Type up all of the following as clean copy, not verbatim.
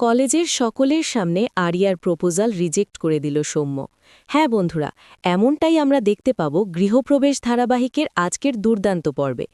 কলেজের সকলের সামনে আরিয়ার প্রপোজাল রিজেক্ট করে দিল সৌম্য। হ্যাঁ বন্ধুরা, এমনটাই আমরা দেখতে পাব গৃহপ্রবেশ ধারাবাহিকের আজকের দুর্দান্ত পর্বে।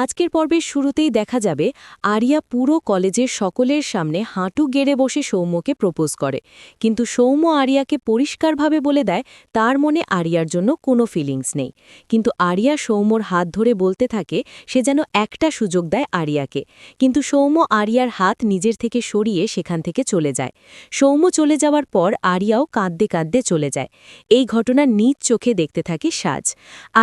আজকের পর্বের শুরুতেই দেখা যাবে আরিয়া পুরো কলেজের সকলের সামনে হাঁটু গেড়ে বসে সৌম্যকে প্রপোজ করে, কিন্তু সৌম্য আরিয়াকে পরিষ্কারভাবে বলে দেয় তার মনে আরিয়ার জন্য কোনো ফিলিংস নেই। কিন্তু আরিয়া সৌম্যর হাত ধরে বলতে থাকে সে যেন একটা সুযোগ দেয় আরিয়াকে, কিন্তু সৌম্য আরিয়ার হাত নিজের থেকে সরিয়ে সেখান থেকে চলে যায়। সৌম্য চলে যাওয়ার পর আরিয়াও কাঁদতে কাঁদতে চলে যায়। এই ঘটনা নিজ চোখে দেখতে থাকে সাজ।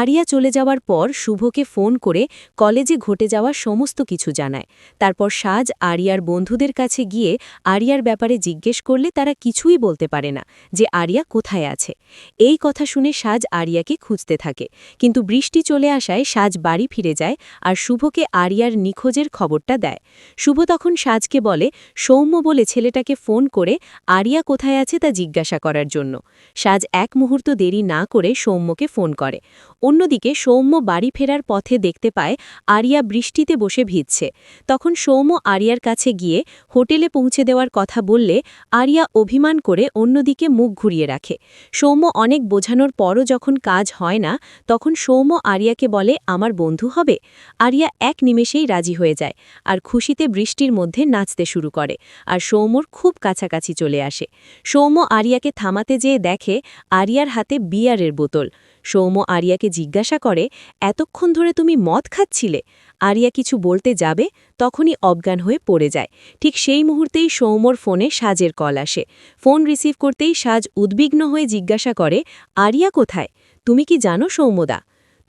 আরিয়া চলে যাওয়ার পর শুভকে ফোন করে কলেজে ঘটে যাওয়া সমস্ত কিছু জানায়। তারপর সাজ আরিয়ার বন্ধুদের কাছে গিয়ে আরিয়ার ব্যাপারে জিজ্ঞেস করলে তারা কিছুই বলতে পারে না যে আরিয়া কোথায় আছে। এই কথা শুনে সাজ আরিয়াকে খুঁজতে থাকে, কিন্তু বৃষ্টি চলে আসায় সাজ বাড়ি ফিরে যায় আর শুভকে আরিয়ার নিখোঁজের খবরটা দেয়। শুভ তখন সাজকে বলে সৌম্য বলে ছেলেটাকে ফোন করে আরিয়া কোথায় আছে তা জিজ্ঞাসা করার জন্য। সাজ এক মুহূর্ত দেরি না করে সৌম্যকে ফোন করে। অন্যদিকে সৌম্য বাড়ি ফেরার পথে দেখতে পায় আরিয়া বৃষ্টিতে বসে ভিজছে। তখন সৌম্য আরিয়ার কাছে গিয়ে হোটেলে পৌঁছে দেওয়ার কথা বললে আরিয়া অভিমান করে অন্যদিকে মুখ ঘুরিয়ে রাখে। সৌম্য অনেক বোঝানোর পরও যখন কাজ হয় না, তখন সৌম্য আরিয়াকে বলে আমার বন্ধু হবে। আরিয়া এক নিমেষেই রাজি হয়ে যায় আর খুশিতে বৃষ্টির মধ্যে নাচতে শুরু করে, আর সৌম্যর খুব কাছাকাছি চলে আসে। সৌম্য আরিয়াকে থামাতে যেয়ে দেখে আরিয়ার হাতে বিয়ারের বোতল। সৌম্য আরিয়াকে জিজ্ঞাসা করে এতক্ষণ ধরে তুমি মদ খাচ্ছিলে? আরিয়া কিছু বলতে যাবে, তখনই অজ্ঞান হয়ে পড়ে যায়। ঠিক সেই মুহূর্তেই সৌম্যর ফোনে সাজের কল আসে। ফোন রিসিভ করতেই সাজ উদ্বিগ্ন হয়ে জিজ্ঞাসা করে আরিয়া কোথায়? তুমি কি জানো সৌম্যদা?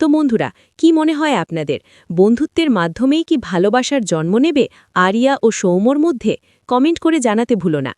তো বন্ধুরা, কি মনে হয় আপনাদের, বন্ধুত্বের মাধ্যমেই কি ভালোবাসার জন্ম নেবে আরিয়া ও সৌম্যর মধ্যে? কমেন্ট করে জানাতে ভুলো না।